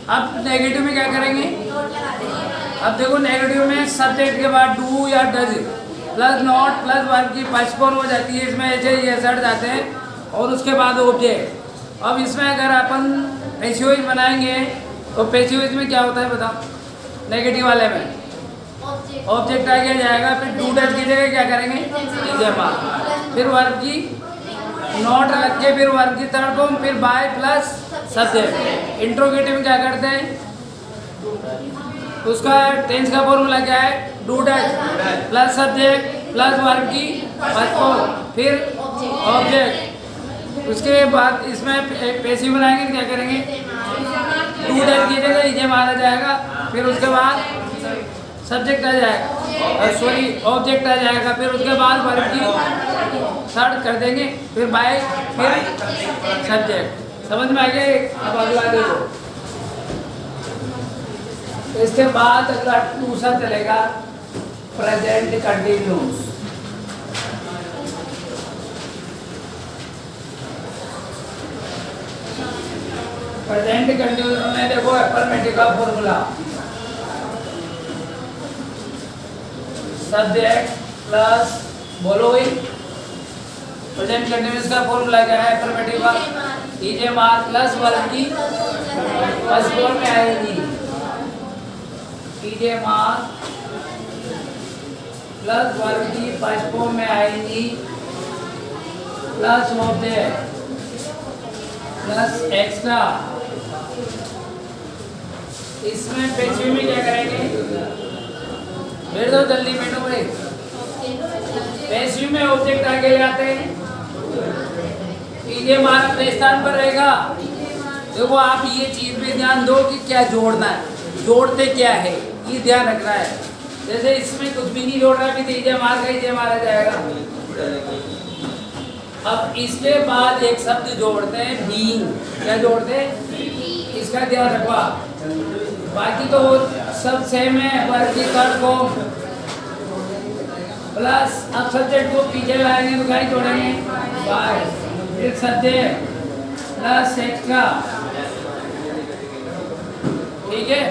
अब नेगेटिव में क्या करेंगे? अब देखो नेगेटिव में सब्जेक्ट के बाद डू या does plus not plus verb की पोस्टपोन हो जाती है, इसमें ऐसे ये सट जाते हैं और उसके बाद ऑब्जेक्ट। अब इसमें अगर अपन पैसिव बनाएंगे तो पैसिव में क्या होता है बताओ? नेगेटिव वाले में ऑब्जेक्ट आ जाएगा, फिर डू डज की जगह क्या करेंगे? इजेमा, फिर वर्ब की नॉट रख के फिर वर्ब की थर्ड फॉर्म, फिर बाय प्लस सब्जेक्ट। इंट्रोगेटिव में क्या करते हैं? उसका टेंस का फॉर्मूला क्या है? Do does plus subject plus verb की फर्स्ट फॉर्म फिर ऑब्जेक्ट। उसके बाद इसमें पैसिव बनाएंगे तो क्या करेंगे? डू डज की जगह इजेमा आ जाएगा, फिर उसके बाद सब्जेक्ट आ जाएगा, सॉरी ऑब्जेक्ट आ जाएगा, फिर उसके बाद वर्ब की थर्ड कर देंगे, फिर बाय फिर सब्जेक्ट। समझ में आ गया? अब अगला देखो, इसके बाद अगला दूसरा चलेगा प्रेजेंट कंटिन्यूस। प्रेजेंट कंटिन्यूस में देखो अफर्मेटिव का फॉर्मूला सब्जेक्ट प्लस बोलो भाई प्रेजेंट कंटिन्यूस का फॉर्मूला क्या है? अफर्मेटिव का इजेमा प्लस वर्ब की फर्स्ट फॉर्म में आएगी, इजेमा प्लस वर्ब की फर्स्ट फॉर्म में आएगी प्लस ऑब्जेक्ट प्लस एक्स्ट्रा। इसमें पैसिव में क्या करेंगे? बैठ दो जल्दी बैठो भाई। पैसिव में ऑब्जेक्ट आगे ले आते हैं, इजेमा अपने स्थान पर रहेगा। देखो आप ये चीज पे ध्यान दो कि क्या जोड़ना है, जोड़ते क्या है ये ध्यान रखना है। जैसे इसमें कुछ भी नहीं जोड़ रहा भी तो इजेमा आ जाएगा। अब इसके बाद एक शब्द जोड़ते हैं बीइंग। क्या जोड़ते हैं? इसका ध्यान रखवा, बाकी तो सब सेम है। वर्ब की थर्ड फॉर्म प्लस अब सब्जेक्ट को पीछे लाएंगे तो क्या जोड़ेंगे? बाय, फिर सब्जेक्ट प्लस एक्स्ट्रा। ठीक है,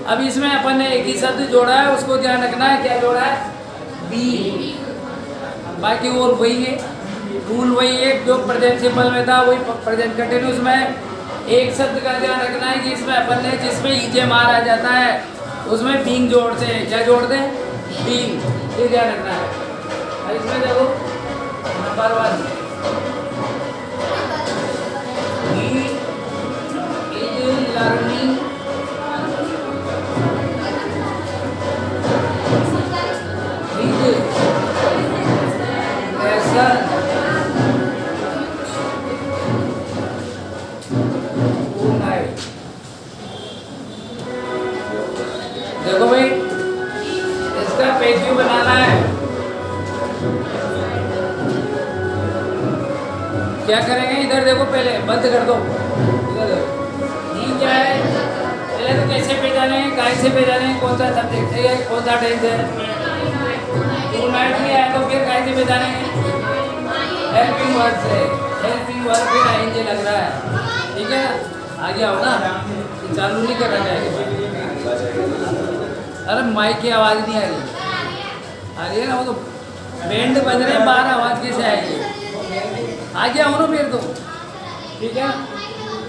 अब इसमें अपन ने एक ही शब्द जोड़ा है, उसको ध्यान रखना है क्या जोड़ा है? बी। बाकी और वही है, रूल वही है जो प्रेजेंट सिंपल में था, वही प्रेजेंट कंटिन्यूस में। एक शब्द का ध्यान रखना है कि इसमें अपन ने जिसमें इजेमार आ जाता है उसमें बीइंग जोड़ते हैं। क्या जोड़ते हैं? बीइंग। ये ध्यान रखना है। इसमें देखो नंबर 1 ही इज लर्निंग देखो भाई इसका पैसिव बनाना है। क्या करेंगे? इधर देखो, पहले बंद कर दो, इधर देखो ये क्या है। पहले तो कैसे पहचानेंगे, काय से पहचानेंगे कौन सा सब्जेक्ट है, कौन सा टेंस है। टू नाइट में आया तो फिर काय से पहचानेंगे? हेल्पिंग वर्ब से। हेल्पिंग वर्ब फिर आएंगे लग रहा है। ठीक है, आगे आओ ना, चालू नहीं करना चाहिए। अरे माइक की आवाज़ नहीं आ रही है ना, वो तो बैंड बज रहे हैं, बाहर आवाज़ कैसे आएगी? आगे आओ ना फिर तो। ठीक है,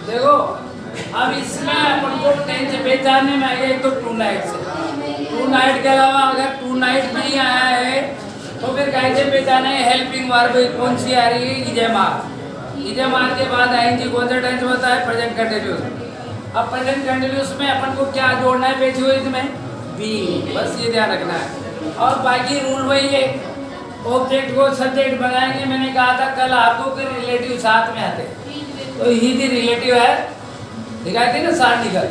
देखो अब इसमें अपन को टेंस पहचानने में आएगा। एक तो टू नाइट से, टू नाइट के अलावा अगर टू नाइट नहीं आया है तो फिर कैसे पहचाने? हेल्पिंग वर्ब कौन सी आ रही है? इजेमार। इजेमार के बाद आएंगे कौन सा टेंस होता है? Present continuous. अब प्रेजेंट कंटिन्यूस में अपन को क्या जोड़ना है? पैसिव में बी, बस ये ध्यान रखना है। और बाकी रूल वही है, ऑब्जेक्ट को सब्जेक्ट बनाएंगे। मैंने कहा था कल आपको कि रिलेटिव साथ में आते, तो ही जी रिलेटिव है, दिखाई थी ना साथ निकल,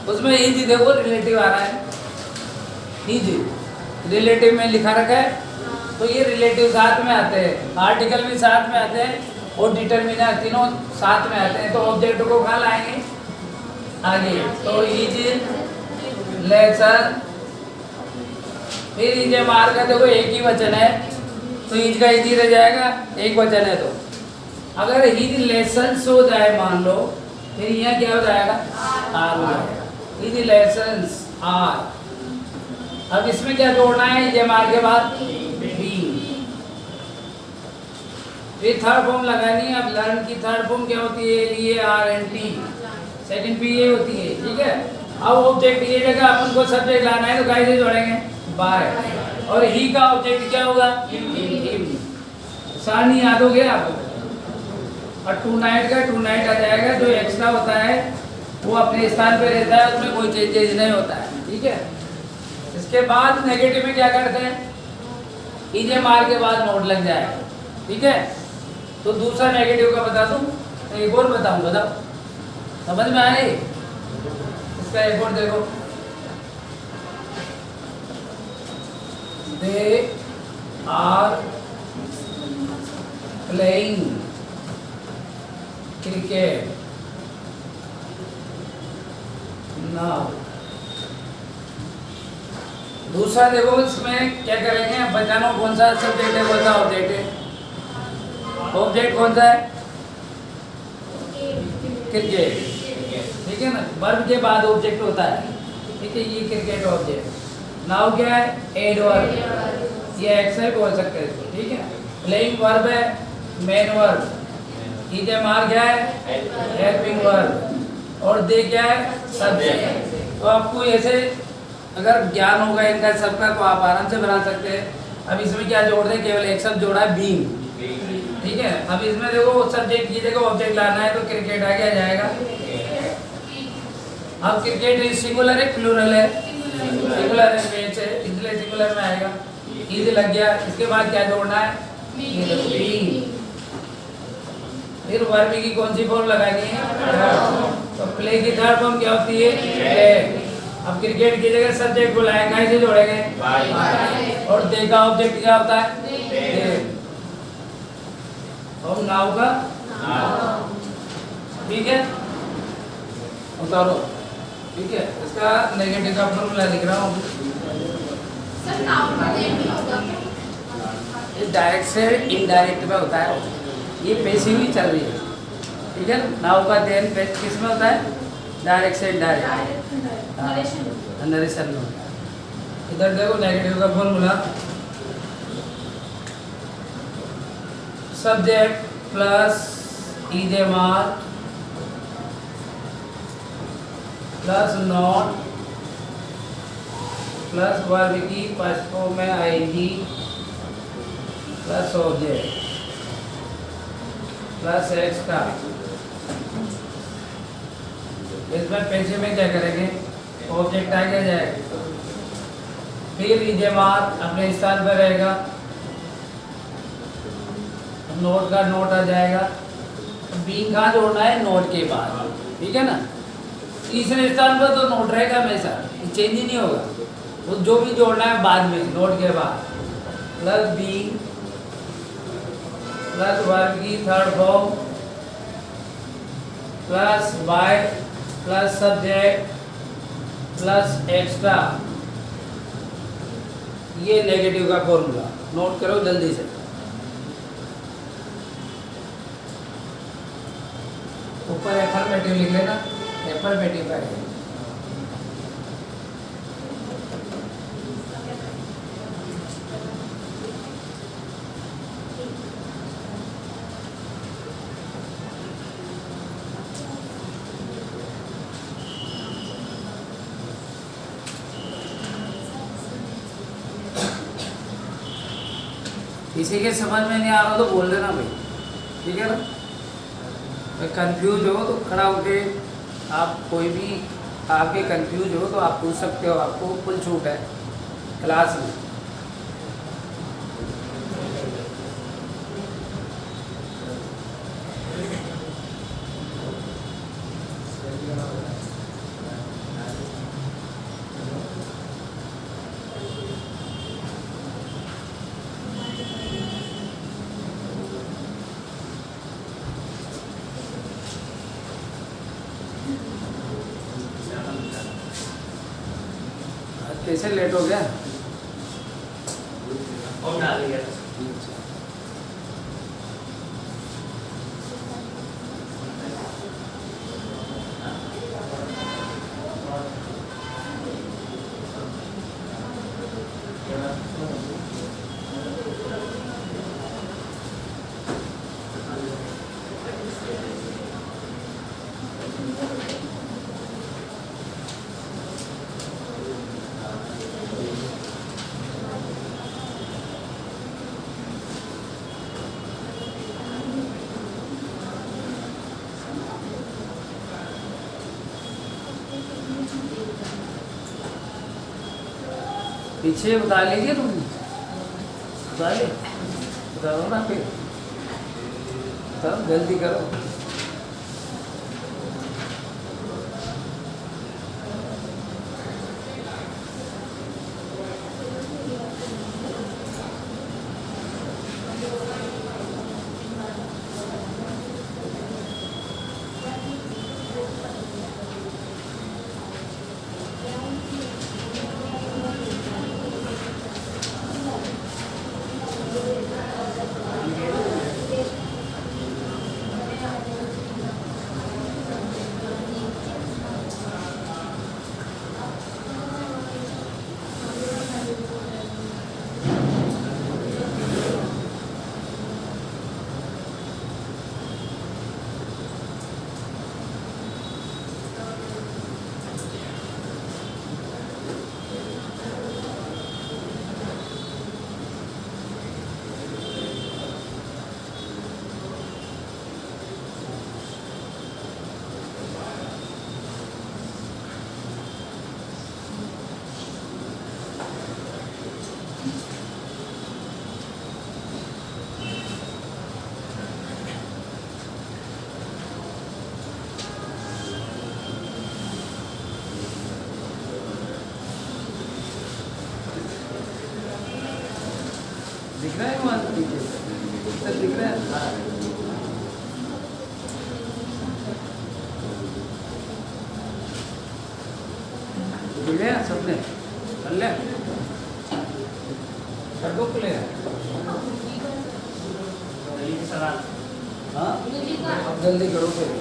उसमें ही जी देखो रिलेटिव आ रहा है, ही जी रिलेटिव में लिखा रखा है, तो ये रिलेटिव साथ में आते हैं, आर्टिकल भी साथ में आते हैं और डिटरमिनर तीनों साथ में आते हैं। तो ऑब्जेक्ट को कहाँ लाएंगे? आगे। तो इज लेसन, फिर इजे मार का देखो एक ही वचन है तो इज का इजी रह जाएगा, एक वचन है तो। अगर इज लेसन हो जाए मान लो फिर यहाँ क्या हो जाएगा, आर हो जाएगा। Is lessons are. अब इसमें क्या जोड़ना है, ये मार के बाद बीइंग। ये थर्ड फॉर्म लगानी है। अब लर्न की थर्ड फॉर्म क्या होती है, ये R N T, second P A होती है, ठीक है। अब ऑब्जेक्ट ये जगह अपन को सब्जेक्ट लाना है तो कैसे जोड़ेंगे, बाय। और ही का ऑब्जेक्ट क्या होगा, हिम। सारणी याद हो गया आपको। और टू नाइट का टू नाइट आ जाएगा, जो एक्स्ट्रा होता है वो अपने स्थान पे रहता है, उसमें कोई चेंजेस नहीं होता है, ठीक है। इसके बाद नेगेटिव में क्या करते हैं, इजे मार के बाद नोट लग जाएगा, ठीक है। तो दूसरा नेगेटिव का बता दूं, एक और बताऊं, बताओ समझ में आए। इसका एक और देखो, they are playing cricket now. दूसरा देखो, इसमें क्या करेंगे, बचानो कौन सा सब्जेक्ट है, कौन सा ऑब्जेक्ट है। ऑब्जेक्ट कौन सा है, क्रिकेट, ठीक है ना। वर्ब के बाद ऑब्जेक्ट होता है, ठीक है। ये क्रिकेट ऑब्जेक्ट। नाउ क्या है, एड वर्ब, ये एक्सेल बोल सकते हैं इसको, ठीक है। प्लेइंग वर्ब है, मेन वर्ब। इज मार क्या है, हेल्पिंग वर्ब। और दे क्या है, सब्जेक्ट। तो आपको ऐसे अगर ज्ञान होगा इनका सबका तो आप आराम से बना सकते हैं। अब इसमें क्या जोड़ दें, केवल एक शब्द जोड़ा है, बीइंग, ठीक है। अब इसमें देखो सब्जेक्ट की जगह ऑब्जेक्ट लाना है, तो क्रिकेट आगे आ जाएगा। अब क्रिकेट सिंगुलर है प्लूरल है, सिंगुलर है, मैच है, इसलिए सिंगुलर में आएगा। इज लग गया। इसके बाद क्या जोड़ना है, बीइंग। फिर वर्ब की कौन सी फॉर्म लगानी है, तो प्ले की थर्ड फॉर्म क्या होती है, प्ले। अब क्रिकेट की जगह सब्जेक्ट को लाएंगे, कैसे जोड़ेंगे, और दे का ऑब्जेक्ट क्या होता है, दे। और नाउ का, ठीक है, उतारो, ठीक है। इसका नेगेटिव का फॉर्मूला लिख रहा हूँ। ये डायरेक्ट से इनडायरेक्ट में होता है, ये पैसिव ही चल रही है, ठीक है। नाउ का देन किस में होता है, डायरेक्ट से इनडायरेक्ट, नरेशन में होता है। इधर देखो नेगेटिव का फॉर्मूला, सब्जेक्ट प्लस इज मार प्लस नॉट प्लस वर्ब की फर्स्ट फॉर्म में आएगी प्लस ऑब्जेक्ट प्लस एक्स्ट्रा। इसमें पैसे में क्या करेंगे, ऑब्जेक्ट आगे जाएगा, फिर इज मार अपने स्थान पर रहेगा, नोट का नोट आ जाएगा। बीइंग कहाँ जोड़ना है, नोट के बाद, ठीक है ना। तीसरे स्थान पर तो नोट रहेगा हमेशा, चेंज ही नहीं होगा। वो जो भी जोड़ना है बाद में, नोट के बाद, प्लस बीइंग प्लस वर्ब की third form plus by plus subject plus extra. ये नेगेटिव का फॉर्मूला नोट करो जल्दी से। ऊपर एफर्मेटिव लिख लेना, एफर्मेटिव का है। किसी के समझ में नहीं आ रहा तो बोल देना भाई, ठीक है ना। कंफ्यूज हो तो खड़ा होके आप, कोई भी आपके कंफ्यूज हो तो आप पूछ सकते हो, आपको फुल छूट है क्लास में। कैसे लेट हो गया, और डाल दिया। पीछे बता लीजिए तुम, बता ली, बता दो ना फिर, बताओ जल्दी करो। दिख रहा है वहाँ पीछे, सब दिख रहा है। हाँ दिख गया सबने, कर लिया, कर दो क्लियर। हाँ अब जल्दी करो फिर।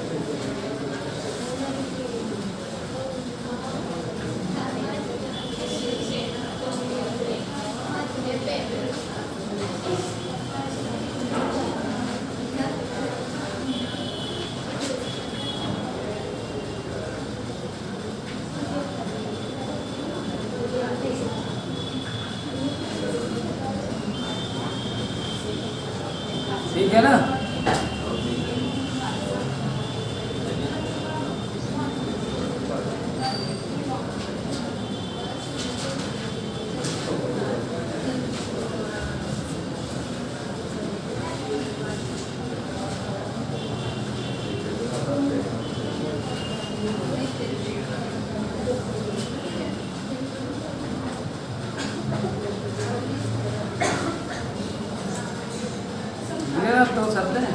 ठीक है ना? तो शब्द है।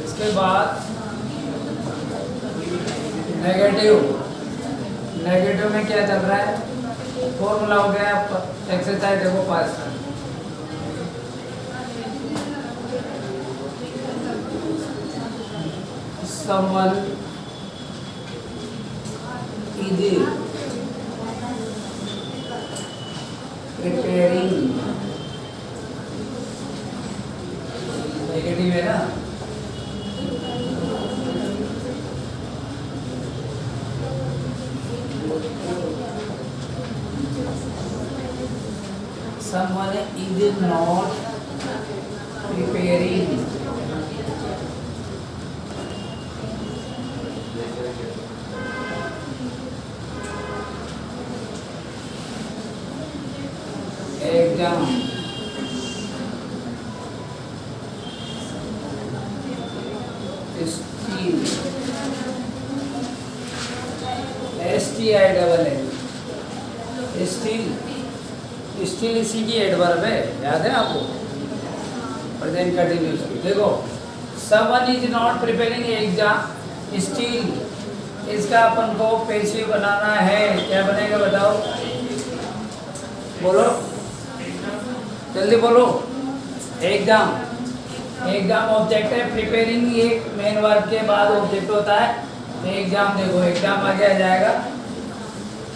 इसके बाद नेगेटिव, नेगेटिव में क्या चल रहा है? फॉर्मूला हो गया एक्सरसाइज, देखो पास someone is preparing, नेगेटिव है ना? Someone is not preparing exam still, still इसी की एडवर्ब है, याद है आपको? प्रेजेंट कंटिन्यूअस की। देखो someone is not preparing exam still, इसका अपन को पैसिव बनाना है। क्या बनेगा बताओ, बोलो जल्दी बोलो। एग्जाम, एग्जाम ऑब्जेक्ट है, प्रिपेयरिंग एक मेन वर्ब के बाद ऑब्जेक्ट होता है। एग्जाम देखो, एग्जाम आगे आ जाएगा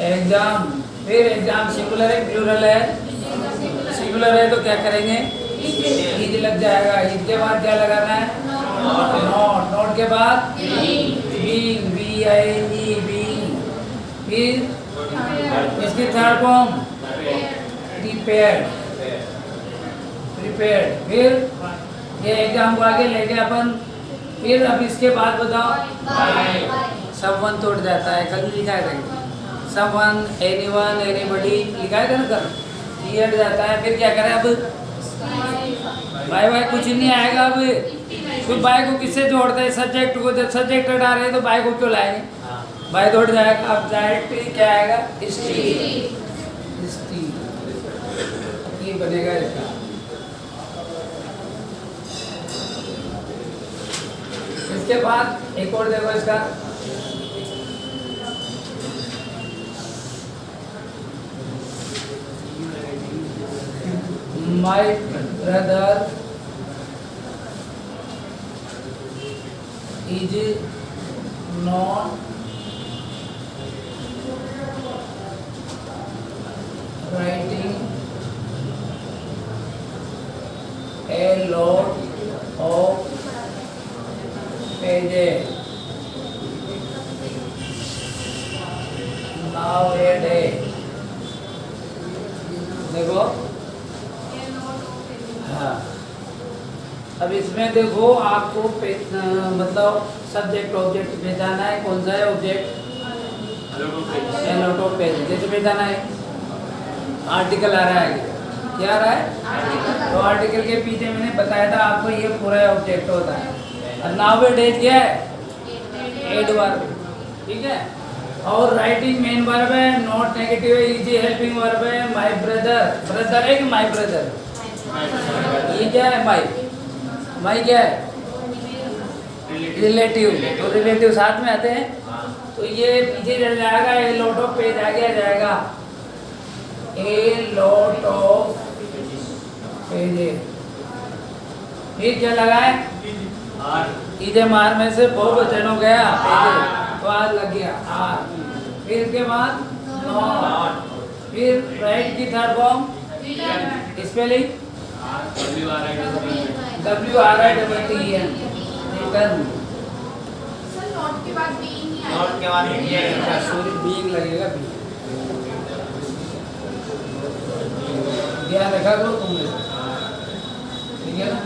एग्जाम। फिर एग्जाम सिंगुलर है प्लूरल है? सिंगुलर है तो क्या करेंगे? ईद लग जाएगा। ईद के बाद क्या लगाना है? नॉट। नॉट के बाद बीइंग, BING बीइंग। फिर इसकी थर्ड फॉर्म प्रिपेयर्ड, प्रिपेयर्ड। फिर ये एग्जाम को आगे लेके अपन, फिर अब इसके बाद बताओ समवन तोड़ जाता है, कल लिखा है समवन, एनीवन, एनीबॉडी लिखा है ना कर, ये हट जाता है। फिर क्या करें अब, बाय बाय कुछ नहीं आएगा अब। फिर बाय को किससे जोड़ते हैं, सब्जेक्ट को। जब सब्जेक्ट हटा रहे हैं तो बाय को क्यों लाएंगे, बाय तो हट जाएगा। अब डायरेक्ट क्या आएगा, स्टील, स्टील ये बनेगा इसका। इसके बाद एक और देखो इसका, my brother is not writing a lot of pages nowadays। देखो हाँ, अब इसमें देखो आपको मतलब सब्जेक्ट ऑब्जेक्ट पहचाना है। कौन सा है object, a lot of pages। जैसे पहचाना है, आर्टिकल आ रहा है, क्या आ रहा है, तो आर्टिकल के पीछे मैंने बताया था आपको ये पूरा ऑब्जेक्ट होता है। और नाउअडेज क्या है, एडवर्ब, ठीक है। और राइटिंग मेन वर्ब है, नॉट नेगेटिव है, इजी हेल्पिंग वर्ब है। माय ब्रदर, ब्रदर है कि माय ब्रदर, ये क्या है, माय, माय क्या है, रिलेटिव, तो रिलेटिव साथ में आते हैं, तो ये पीछे चल जाएगा, ए लॉट ऑफ पेज आगे आ जाएगा, ए लॉट ऑफ पेजेस। फिर क्या लगा है, इजे मार में से बहुवचन हो गया, पेजेस तो आज लग गया आर। फिर इसके बाद नॉट, फिर राइट की third form spelling WRITTEN, return. Not के बाद बीइंग है, नॉट के बाद सॉरी बीइंग लगेगा, बी ध्यान रखा करो तुम, ठीक है ना।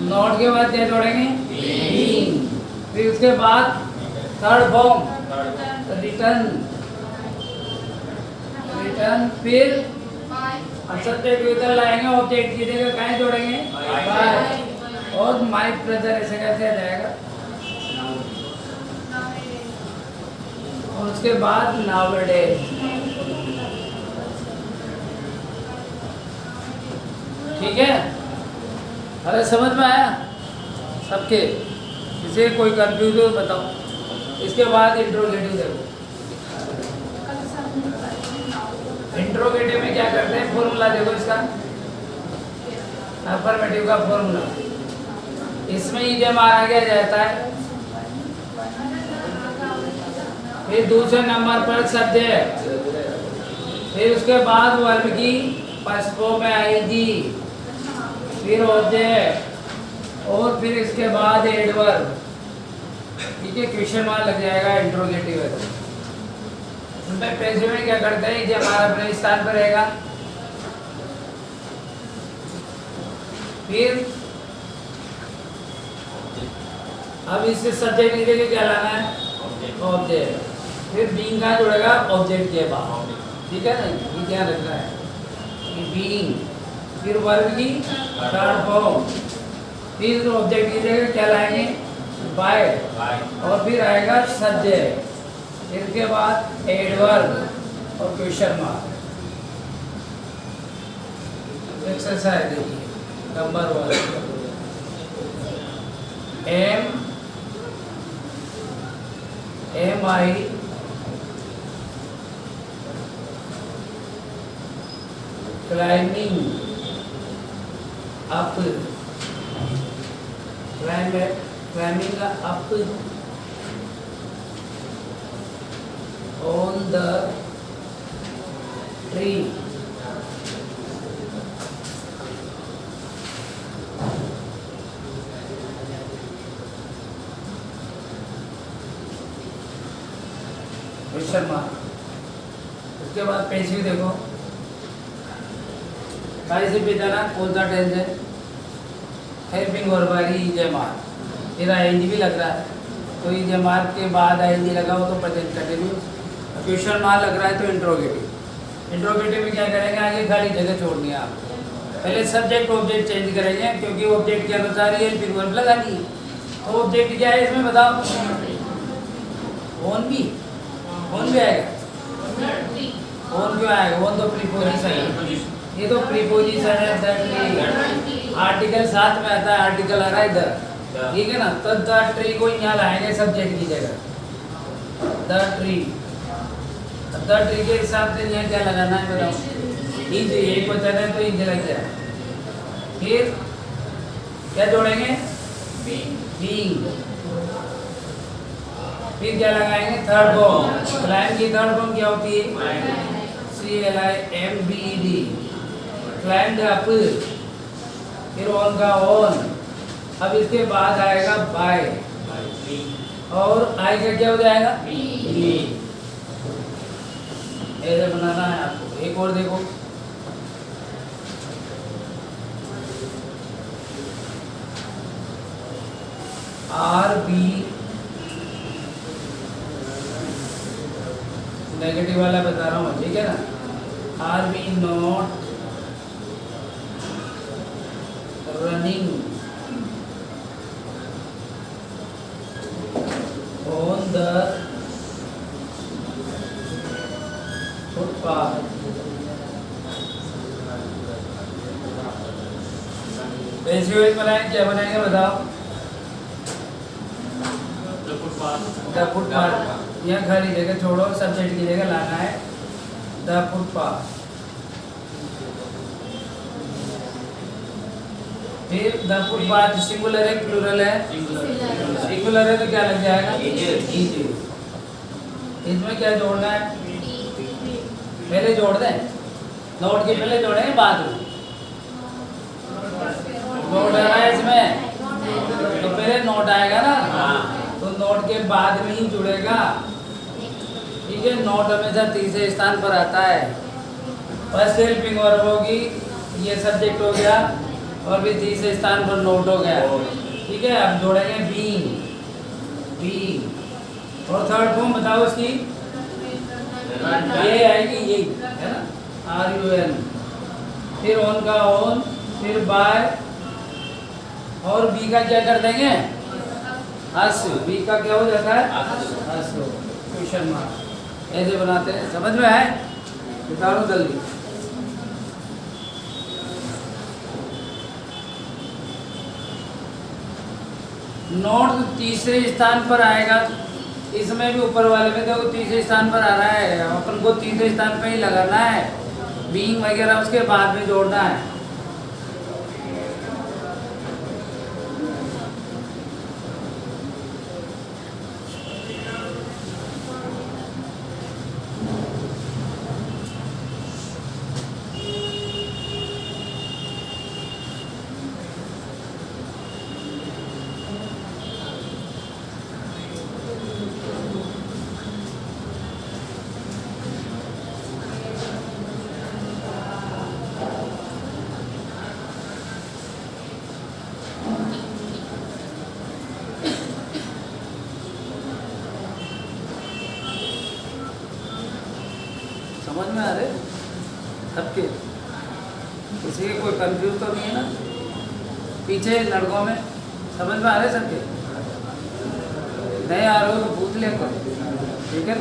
नॉट के बाद क्या जोड़ेंगे, बीइंग। फिर उसके बाद थर्ड फॉर्म रिटर्न, रिटर्न। फिर सब्जेक्ट इधर लाएंगे, ऑब्जेक्ट की जगह कहाँ जोड़ेंगे, बाय। और माय ब्रदर ऐसे कैसे आ जाएगा, और उसके बाद नाउअडेज, ठीक है। अरे समझ में आया सबके, किसी कोई कंफ्यूज हो बताओ। इसके बाद इंट्रोगेटिव देखो, इंट्रोगेटिव में क्या करते हैं, फॉर्मूला देखो इसका, अफर्मेटिव का फॉर्मूला। इसमें इधर मारा गया जाता है, फिर दूसरे नंबर पर सब्जेक्ट, फिर उसके बाद वर्ब की फर्स्ट फॉर्म में आएगी, फिर ऑब्जेक्ट, और फिर इसके बाद एडवर्ब, ठीक है। क्वेश्चन मार्क लग जाएगा इंट्रोगेटिव है। उनमें पैसे में क्या करते हैं, ये हमारा अपने स्थान पर रहेगा। फिर अब इससे सब्जेक्ट की जगह क्या लाना है, ऑब्जेक्ट। फिर बीइंग का जुड़ेगा ऑब्जेक्ट के बाद, ठीक है ना, ये ध्यान रखना है, बीइंग। फिर वर्ब की थर्ड फॉर्म, फिर ऑब्जेक्ट की जगह क्या लाएंगे, बाय, और फिर आएगा सब्जेक्ट, फिर के बाद एडवर्ब और क्वेश्चन मार्क। एक्सरसाइज देखिए number 1, am I climbing up, climbing up on the tree, question mark. उसके बाद पैसिव देखो, पैसिव पे जाना, कौन सा टेंस है, हेल्पिंग वर्ब आ रही इज मार, फिर आईएनजी भी लग रहा है, तो इज मार के बाद आईएनजी लगा हो तो प्रेजेंट कंटिन्यूस। क्वेश्चन मार्क लग रहा है तो इंट्रोगेटिव। इंट्रोगेटिव में क्या करेंगे, आगे खाली जगह छोड़नी है आपको। पहले सब्जेक्ट ऑब्जेक्ट चेंज करेंगे क्योंकि ऑब्जेक्ट के अनुसार ही हेल्पिंग वर्ब लगानी है। तो ऑब्जेक्ट क्या है इसमें बताओ, ओन भी आएगा, ओन क्यों आएगा, ओन तो प्रीपोजिशन है, ये तो प्रीपोजिशन है, दैट आर्टिकल साथ में आता है, आर्टिकल आ रहा है इधर, ठीक है ना। तो द ट्री को यहाँ लाएंगे सब्जेक्ट की जगह, द ट्री। द ट्री के हिसाब से यहाँ क्या लगाना है बताओ, इंच, एक वचन है तो इंच लग जाए। फिर क्या जोड़ेंगे, बीइंग। फिर क्या लगाएंगे, थर्ड फॉर्म। क्लाइंब की थर्ड फॉर्म क्या होती है, CLIMBED, क्लाइंब अप। फिर ऑन का ऑन। अब इसके बाद आएगा बाय, और आई का क्या हो जाएगा, ऐसे बनाना है आपको। एक और देखो, आर बी, नेगेटिव वाला बता रहा हूँ, ठीक है ना। Are be not running on the footpath. SUS बनाएंगे, क्या बनाएंगे बताओ, द फुटपाथ। यहाँ खाली जगह छोड़ो, सब्जेक्ट की जगह लाना है द फुटपाथ। फिर द फुटपाथ सिंगुलर है प्लूरल है, सिंगुलर है तो क्या लग जाएगा, इज। इसमें क्या जोड़ना है, पहले जोड़ दें, नोट के पहले जोड़ेंगे बाद में, नोट आ रहा है इसमें तो पहले नोट आएगा ना, तो नोट के बाद में ही जुड़ेगा, ठीक है। नोट हमेशा तीसरे स्थान पर आता है। फर्स्ट हेल्पिंग वर्ब होगी, ये सब्जेक्ट हो गया, और भी तीसरे स्थान पर नोट हो गया, ठीक है। अब जोड़ेंगे बीइंग, और थर्ड फॉर्म बताओ उसकी, ये आएगी, ये है ना, RUN। फिर ऑन का ऑन, फिर बाय, और बी का क्या कर देंगे, हस। बी का क्या हो जाता है, हस, क्वेश्चन मार्क। ऐसे बनाते हैं, समझ में है, निकालो जल्दी। नोट तीसरे स्थान पर आएगा, इसमें भी ऊपर वाले में देखो तीसरे स्थान पर आ रहा है, अपन को तीसरे स्थान पर ही लगाना है, बीइंग वगैरह उसके बाद में जोड़ना है। समझ में आ रहे सबके, किसी के कोई कंफ्यूज तो नहीं है ना, पीछे लड़कों में समझ में आ रहे सबके, नहीं आ रहे हो तो पूछ ले कोई, ठीक है।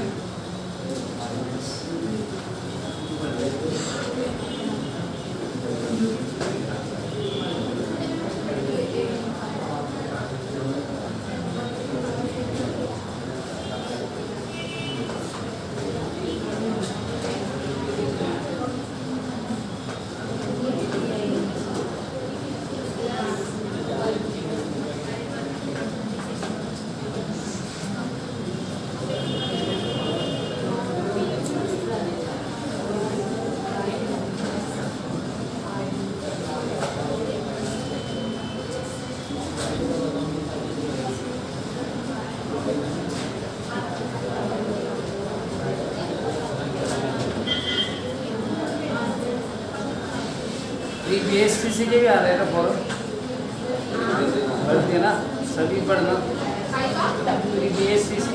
BSTC के भी आ रहे हैं ना फॉर्म। पढ़ते ना सभी पढ़ना BSCC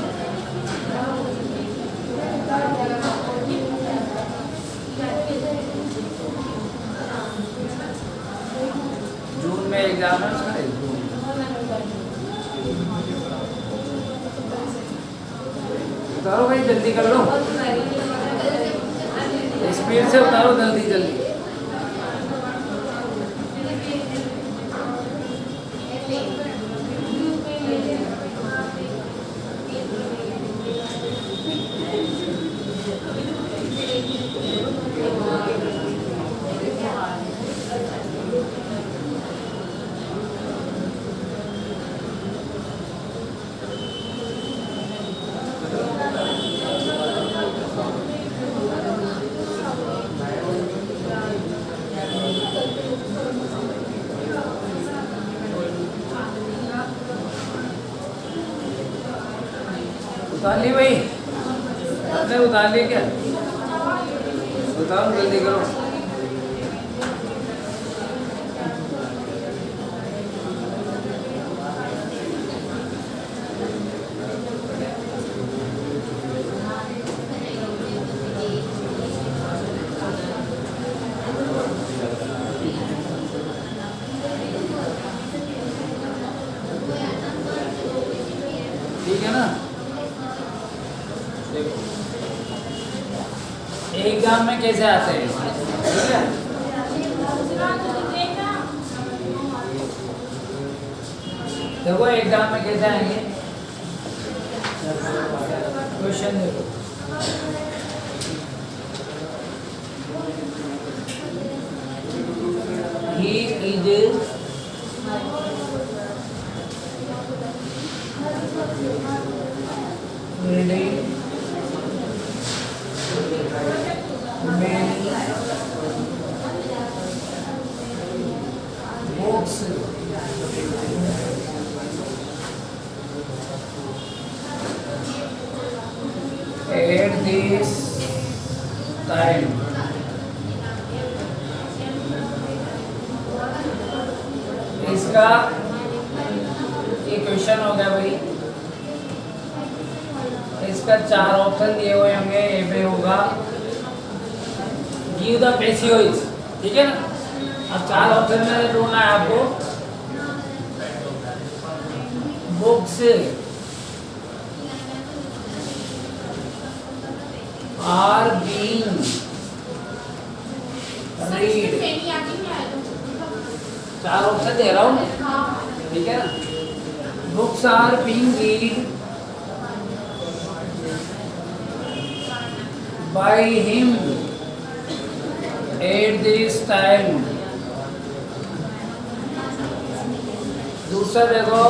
जून में एग्जाम है उसका उतारो भाई जल्दी कर लो स्पीड से उतारो जल्दी जल्दी उतार ली भाई आपने उतार ली क्या उतारो जल्दी करो ठीक है ना देखो एग्जाम में कैसे आते हैं ठीक है देखो एग्जाम में कैसे आएंगे क्वेश्चन देखो he is reading many books at this time. इसका ये क्वेश्चन हो गया भाई इसका 4 ऑप्शन दिए हुए होंगे ए पे होगा गिव द पेशियोइज ठीक है ना अब 4 ऑप्शन में ढूंढना है आपको books are being read 4 option दे रहा हूँ ठीक है ना books are being read by him at this time. दूसरा देखो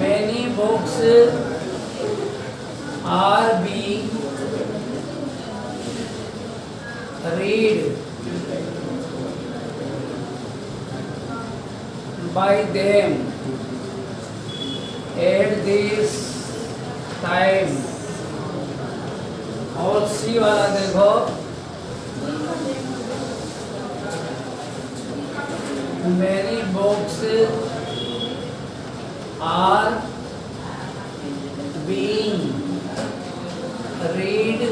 many books are being read by them at this time और सी वाला देखो many books are being read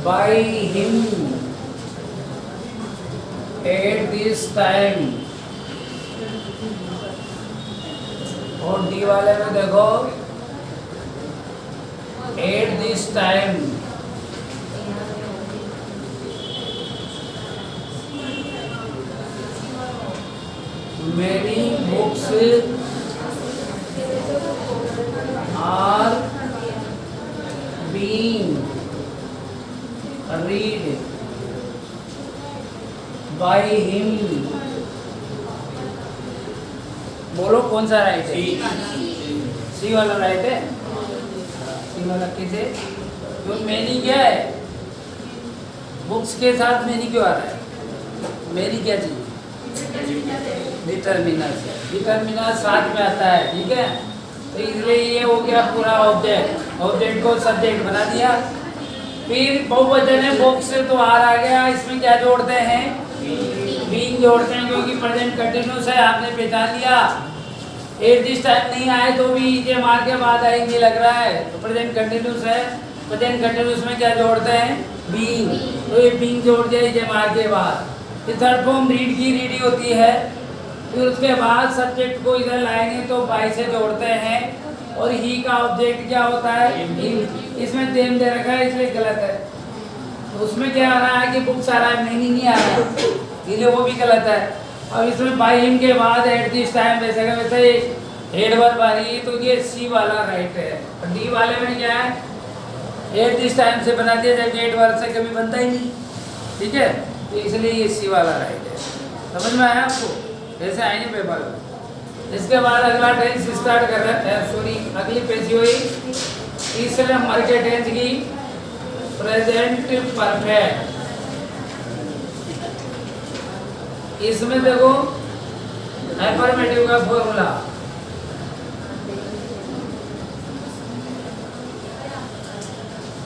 by him at this time और डी वाले में देखो at this time many books are being read by him बोलो कौन सा राइट है सी वाला राइट है सी वाला कैसे तो मैनी क्या है बुक्स के साथ मैनी क्यों आ रहा है मैनी क्या चीज डिटर्मिनर साथ में आता है ठीक है तो इसलिए ये हो गया पूरा ऑब्जेक्ट को सब्जेक्ट बना दिया फिर बहुवचन है, बुक्स तो आर आ गया, इसमें क्या जोड़ते हैं? बीइंग जोड़ते हैं, क्योंकि प्रेजेंट कंटिन्यूस है, आपने पहचान लिया। एट दिस टाइम नहीं आए तो भी ये मार के बाद आएंगे लग रहा है, तो प्रेजेंट कंटिन्यूस है। प्रेजेंट कंटिन्यूस में क्या जोड़ते हैं? बीइंग, तो ये बीइंग जोड़ दिया ये मार के बाद। ये थर्ड फॉर्म रीड की रीडी होती है। फिर उसके बाद सब्जेक्ट को इधर लाएंगे तो बाई से जोड़ते हैं, और ही का ऑब्जेक्ट क्या होता है? इसमें देम दे रखा है इसलिए गलत है। तो उसमें क्या आ रहा है कि बुक्स आ रहा है, नहीं आ रहा है, इसलिए वो भी गलत है। अब इसमें बाई हिम के बाद एट दिस टाइम वैसे का वैसे हेड वर्ब आ रही है, तो ये सी वाला राइट है। और डी वाले में क्या है? एट दिस टाइम से बना दिया, जबकि एट वर्ब से कभी बनता ही नहीं, ठीक है, तो इसलिए ये सी वाला राइट है। समझ में आया आपको? ऐसे आएंगे पेपर में। इसके बाद अगला टेंस स्टार्ट कर रहे हैं, सॉरी अगली पेज हुई तीसरे नंबर के टेंस की प्रेजेंट परफेक्ट। इसमें देखो अफर्मेटिव का फॉर्मूला,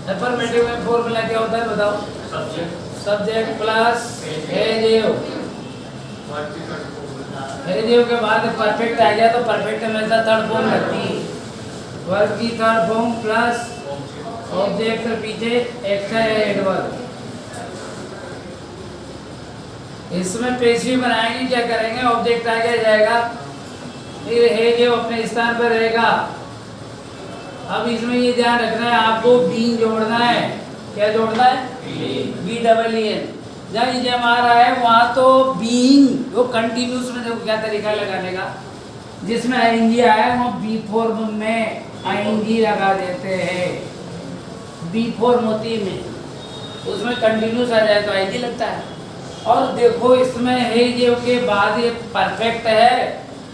अफर्मेटिव में फॉर्मूला क्या होता है बताओ? सब्जेक्ट प्लस एजेव के बाद परफेक्ट आ गया, तो परफेक्ट हमेशा थर्ड फॉर्म लगती है। वर्ब की थर्ड फॉर्म प्लस ऑब्जेक्ट के पीछे एक्स्ट्रा एडवर्ब। इसमें पेशिव बनाएंगे, क्या करेंगे? ऑब्जेक्ट आगे जाएगा, फिर है जो अपने स्थान पर रहेगा। अब इसमें ये ध्यान रखना है आपको, बीइंग जोड़ना है। क्या जोड़ना है? B double E N. जब ये आ रहा है वहाँ तो बीइंग वो कंटिन्यूस में देखो क्या तरीका लगाने का, जिसमें आईएनजी आया है वहाँ बी फॉर्म में आईएनजी लगा देते हैं। बी फॉर्म होती है में, उसमें कंटिन्यूस आ जाए तो आईएनजी लगता है। और देखो इसमें है जो के बाद ये परफेक्ट है,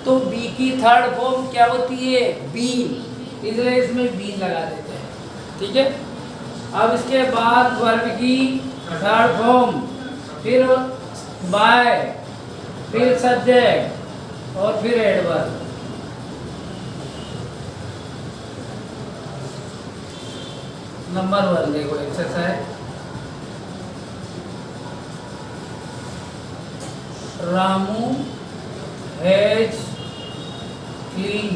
तो बी की थर्ड फॉर्म क्या होती है? बी, इसलिए इसमें बी लगा देते हैं, ठीक है। अब इसके बाद वर्ब की थर्ड फॉर्म, फिर बाय, फिर सब्जेक्ट और फिर एडवर्ब। नंबर 1 देखो exercise. Ramu has clean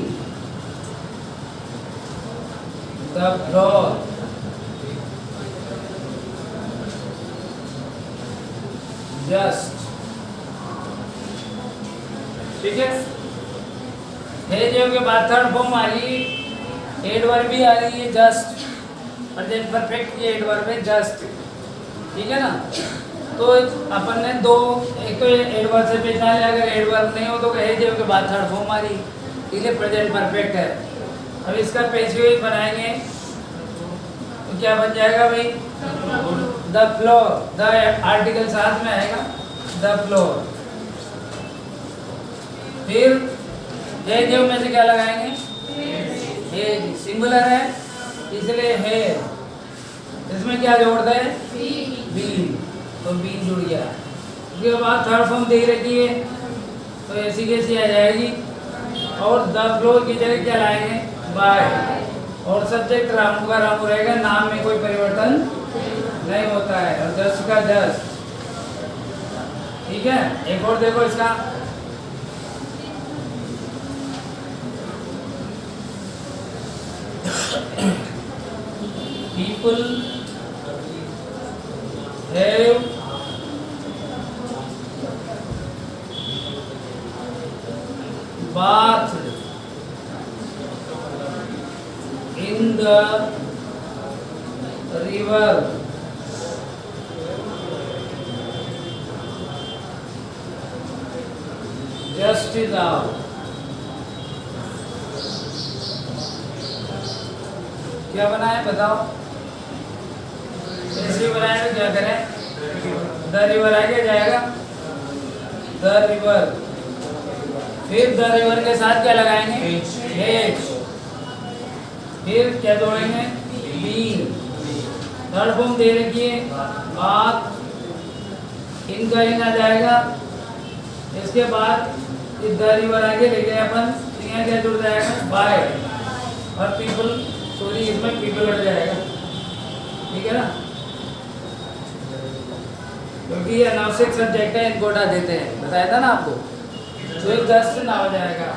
the floor just, ठीक है। के बाद थर्ड फॉर्म आ रही है, एडवर्ब भी आ रही है जस्ट, प्रेजेंट परफेक्ट की एडवर्ब है जस्ट, ठीक है ना। तो अपन ने दो, एक तो एडवर्ब से पहचान लिया, अगर एडवर्ब नहीं हो तो हैज के बाद थर्ड फॉर्म आ रही, इसलिए प्रेजेंट परफेक्ट है। अब इसका पेशिव बनाएंगे तो क्या बन जाएगा भाई? द फ्लोर, द आर्टिकल साथ में आएगा, द फ्लोर। फिर हैज में से क्या लगाएंगे? हैज, सिंगुलर है इसलिए है। इसमें क्या जोड़ते हैं? बीन, तो बीन जुड़ गया। उसके बाद थर्ड फॉर्म दे रखी है, तो ऐसी कैसी आ जाएगी। और द फ्लोर की जगह क्या लाएंगे? बाय, और सब्जेक्ट रामू का रामू रहेगा, नाम में कोई परिवर्तन नहीं होता है, और जस्ट का जस्ट, ठीक है। एक और देखो इसका, people have bath in the river just now. क्या बनाए बताओ? ऐसे बनाए तो क्या करें? द रिवर आगे जाएगा, द रिवर, फिर द रिवर के साथ क्या लगाएंगे? एच, फिर क्या जोड़ेंगे? बीन, थर्ड फॉर्म दे रखी है, बात, इनका इन आ जाएगा। इसके बाद इस द रिवर आगे ले गए अपन, तो यहाँ क्या जुड़ जाएगा? बाय, और पीपल, सॉरी इसमें पीपल हट जाएगा, ठीक है ना। भी अनावश्यक सब्जेक्ट है, इनको हटा देते हैं, बताया था ना आपको। तो एक 10 से ना हो जाएगा।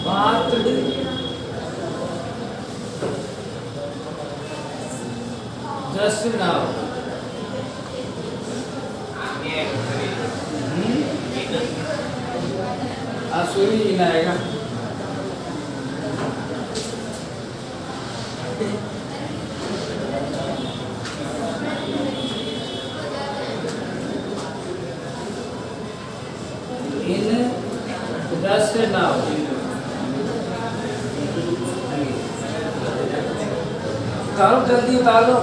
बात जस्ट नाउ आंसू ही ना आएगा। इन जस्ट नाउ उतारो, जल्दी उतार लो।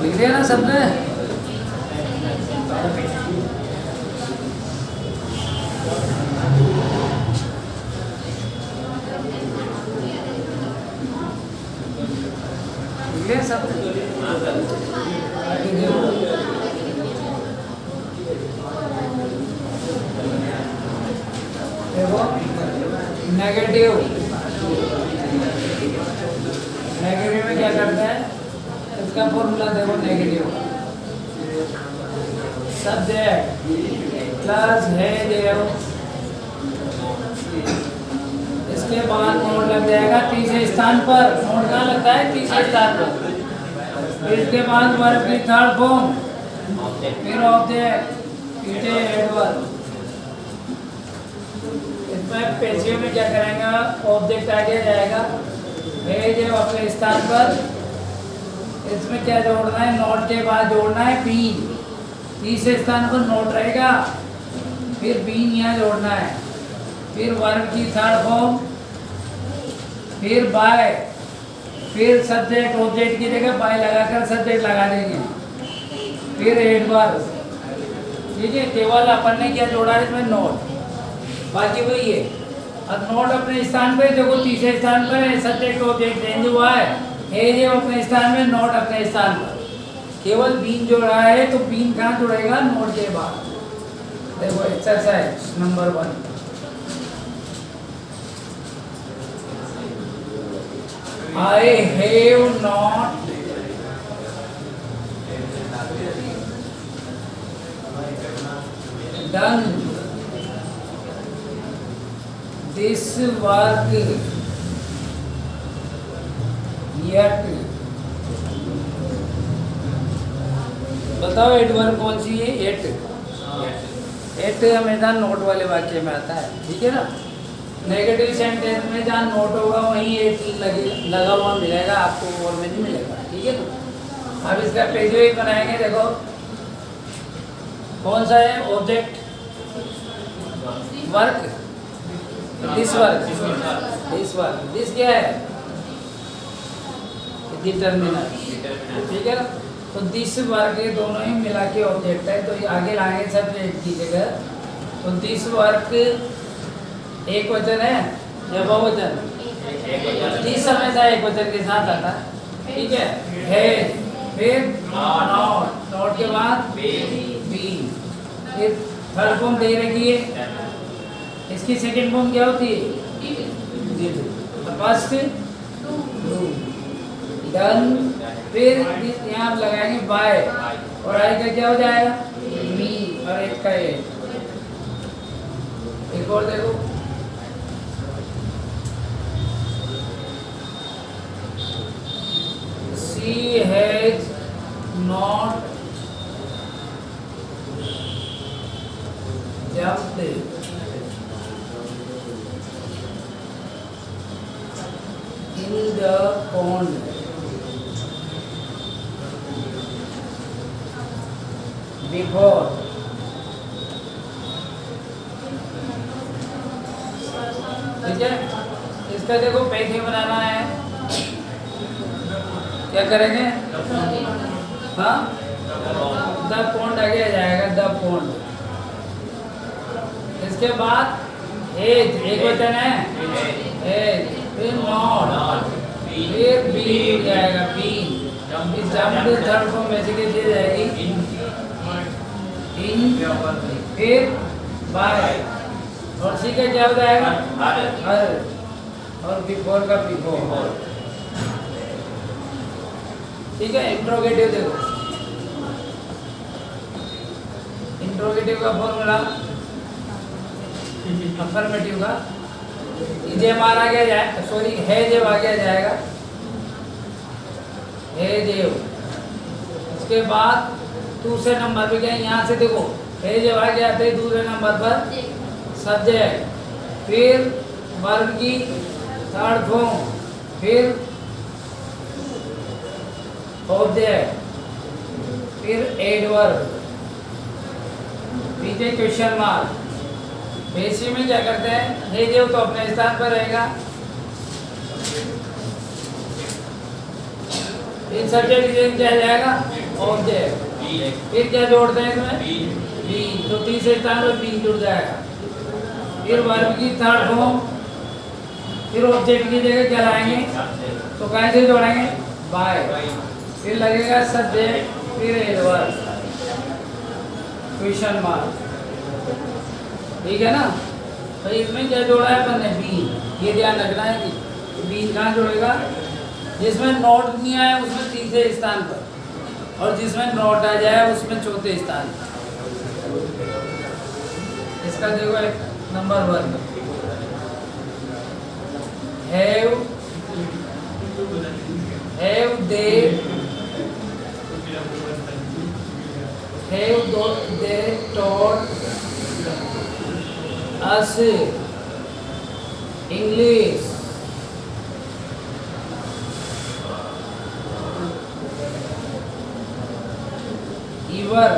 लिख दिया ना सबने? लिख दिया सब? देखो नेगेटिव नेगेटिव में क्या करते हैं, इसका फॉर्मूला देखो, नेगेटिव सब्जेक्ट प्लस है देव, इसके बाद नोट लग जाएगा तीसरे स्थान पर। नोट कहाँ लगता है? तीसरे स्थान पर। इसके बाद वर्ब की थर्ड फॉर्म, फिर ऑब्जेक्ट, पीछे एडवर्ब। इसमें पेशियों में क्या करेंगे, ऑब्जेक्ट आगे जाएगा, है जो अपने स्थान पर। इसमें क्या जोड़ना है, नोट के बाद जोड़ना है बीन। तीसरे स्थान पर नोट रहेगा, फिर बीन यहाँ जोड़ना है, फिर वर्ब की थर्ड फॉर्म, फिर बाय, फिर सब्जेक्ट ऑब्जेक्ट की जगह बाय लगाकर सब्जेक्ट लगा देंगे, फिर एडवर्ब। ठीक है, केवल अपन ने क्या जोड़ा है इसमें, नोट, बाकी वही है। अब नोट अपने स्थान पे देखो, तीसरे स्थान पर है, सब्जेक्ट ऑब्जेक्ट चेंज हुआ है ये अपने स्थान में, नोट अपने स्थान पर। केवल बीन जोड़ा है, तो बीन कहाँ जुड़ेगा, नोट के बाद। देखो exercise number 1, I have not done this work yet। बताओ एडवर्ब कौन सी है, एट। एट हमेशा नोट वाले वाक्य में आता है, ठीक है ना। नेगेटिव सेंटेंस में जहाँ नोट होगा वहीं एट लगा हुआ मिलेगा आपको, और में नहीं मिलेगा, ठीक है। तो अब इसका पेज भी बनाएंगे। देखो कौन सा है object, work, this work, this work, this क्या है, डिटरमिनर, ठीक है ना। तो दिस वर्क ये दोनों ही मिला के ऑब्जेक्ट है, तो आगे लाएंगे सब्जेक्ट की जगह। तो दिस वर्क एक वचन है या बहुवचन, दिस हमेशा एक वचन के साथ आता है, ठीक है। फिर नॉट, नॉट के बाद बी, फिर थर्ड फॉर्म दे रखी है, इसकी सेकंड फॉर्म क्या होती है, फर्स्ट डन, फिर यहाँ आप लगाएंगे बाय, और आई का क्या हो जाएगा, मी, और एक का एक और देखो, she has not jumped in the pond before। ठीक है, इसका देखो पैसे बनाना है, क्या करेंगे, हाँ, द पॉन्ड आगे आ जाएगा, द पॉन्ड। इसके बाद एज, एक वचन है एज, फिर नॉट, फिर बी जाएगा, बी, इस जम्प थर्ड फॉर्म में से कैसे जाएगी, इन, फिर बाय, और सी का क्या हो जाएगा, हर, और बिफोर का बिफोर, ठीक है। इंट्रोगेटिव देखो, इंट्रोगेटिव का फॉर्मूला, अफर्मेटिव का इजे मारा गया जाए, सॉरी है जेब आ गया जाएगा, है जेब। उसके बाद दूसरे नंबर पे क्या है, यहाँ से देखो है जेब आ गया, तो दूसरे नंबर पर सब्जेक्ट, फिर वर्ब की थर्ड फॉर्म, फिर ऑब्जेक्ट, फिर एडवर्ब, पीछे क्वेश्चन मार्क। बेसिक में क्या करते हैं, ये जो तो अपने स्थान पर रहेगा, इन सब्जेक्ट क्या जाएगा, ऑब्जेक्ट, फिर क्या जोड़ते हैं इसमें, बी, तो तीसरे स्थान पर बी जुड़ जाएगा, फिर वर्ब की थर्ड फॉर्म, फिर ऑब्जेक्ट की जगह क्या लाएंगे, तो कैसे जोड़ेंगे, बाय, फिर लगेगा सब्जेक्ट, फिर एडवर्ब, क्वेश्चन मार्क, ठीक है ना। तो इसमें क्या जोड़ा है अपन ने, बी, ये ध्यान रखना है कि बी कहाँ जोड़ेगा, जिसमें नोट नहीं आया उसमें तीसरे स्थान पर, और जिसमें नोट आ जाए उसमें चौथे स्थान पर। इसका देखो एक number 1, have they taught us English, ever,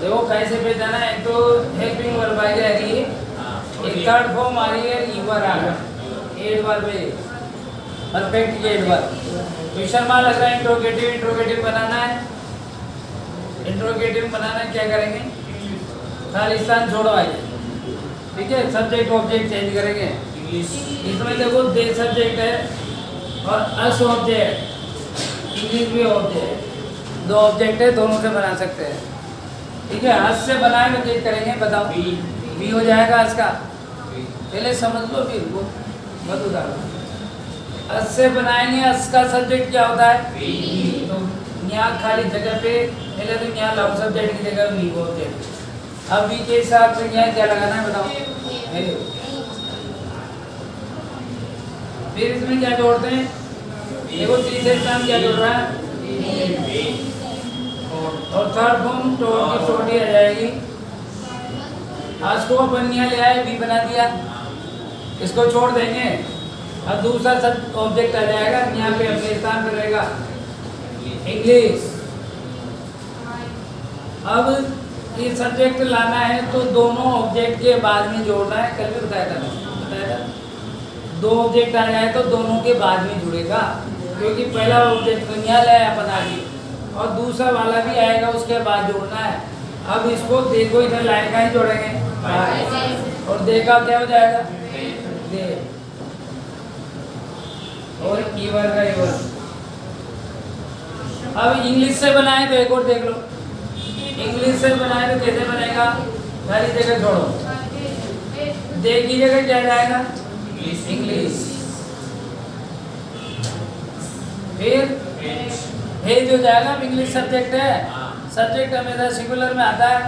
देखो कैसे पहचाना है। एक तो हेल्पिंग वर्ब आ गया है, एक थर्ड फॉर्म आ रही है, ईवर आ गया, एड वर्ब है, perfect adverb. Question mark लग रहा है, इंट्रोगेटिव, इंट्रोगेटिव बनाना है। इंट्रोगेटिव बनाना है, क्या करेंगे, खालिस्तान छोड़ो आइए, ठीक है। सब्जेक्ट ऑब्जेक्ट चेंज करेंगे। इसमें देखो दे सब्जेक्ट है और अस ऑब्जेक्ट, इंग्लिश भी ऑब्जेक्ट, दो ऑब्जेक्ट है, दोनों से बना सकते हैं, ठीक है। अस से बनाए तो चेक करेंगे, बताओ बी हो जाएगा अस का, पहले समझ लो फिर वो मत उतारो। अस से बनाएंगे, अस का सब्जेक्ट क्या होता है, तो यहाँ खाली जगह पे पहले तो यहाँ लव सब्जेक्ट की जगह वी बोलते हैं। अब वी के हिसाब से यहाँ क्या लगाना है बताओ, फिर इसमें क्या जोड़ते हैं, देखो तीसरे स्थान क्या जोड़ रहा है, और थर्ड फॉर्म टोटी आ जाएगी। आज को अपन यहाँ ले आए, वी बना दिया, इसको छोड़ देंगे, अब दूसरा सब ऑब्जेक्ट आ जाएगा, यहाँ पे अपने स्थान पर रहेगा इंग्लिश। अब ये सब्जेक्ट लाना है तो दोनों ऑब्जेक्ट के बाद में जोड़ना है, कल भी बताया था। दो ऑब्जेक्ट आ जाए तो दोनों के बाद में जुड़ेगा, क्योंकि पहला ऑब्जेक्ट तो यहाँ लाया अपन आगे और दूसरा वाला भी आएगा, उसके बाद जोड़ना है। अब इसको देखो, इधर लाइन का ही जोड़ेंगे और देखा क्या हो जाएगा, दे, और ईवर का ईवर। अब इंग्लिश से बनाए तो एक और देख लो, इंग्लिश से बनाए तो कैसे बनेगा, सारी जगह छोड़ो, दे की जगह क्या जाएगा, इंग्लिश। फिर हे जो जाएगा, इंग्लिश सब्जेक्ट है, सब्जेक्ट हमेशा सिंगुलर में आता है,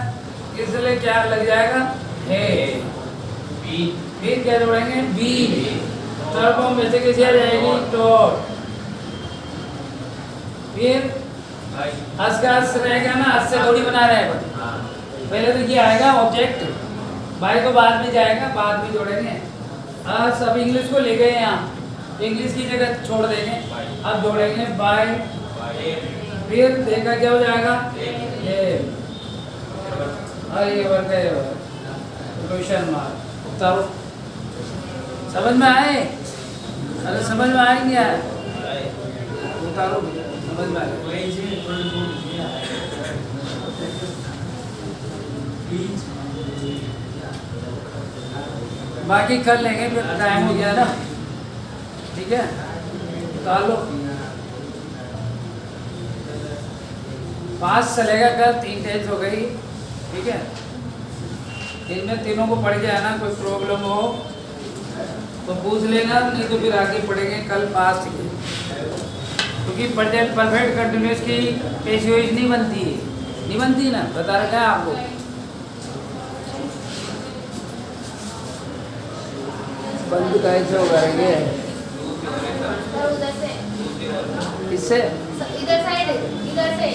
इसलिए क्या लग जाएगा, हे। फिर क्या जोड़ेंगे, बी, थर्ड फॉर्म वैसे कैसे आ जाएगी, टॉट। फिर अस का अस रहेगा ना, अस से थोड़ी बना रहे हैं, पहले तो ये आएगा ऑब्जेक्ट, बाय को बाद में जाएगा, बाद में जोड़ेंगे। अस अब इंग्लिश को ले गए यहाँ, इंग्लिश की जगह छोड़ देंगे, अब जोड़ेंगे बाय, फिर देखा क्या हो जाएगा, ये ये वर्ग है, क्वेश्चन मार्क उतारो। समझ में आए, अरे समझ में आएंगे यार, उतारो, समझ में आए। बाकी कर लेंगे, फिर टाइम हो गया ना, ठीक है, उतार लो। पास चलेगा, कल 3 टेस्ट हो गई, ठीक है। इनमें तीनों को पढ़ के आना, कोई प्रॉब्लम हो तो पूछ लेना, नहीं तो फिर आगे पढ़ेंगे कल पास, क्योंकि परफेक्ट कंटिन्यूस की पेशियोज नहीं बनती ना, बता रखा है आपको। बंद कैसे हो करेंगे, उधर से, इससे इधर साइड, इधर से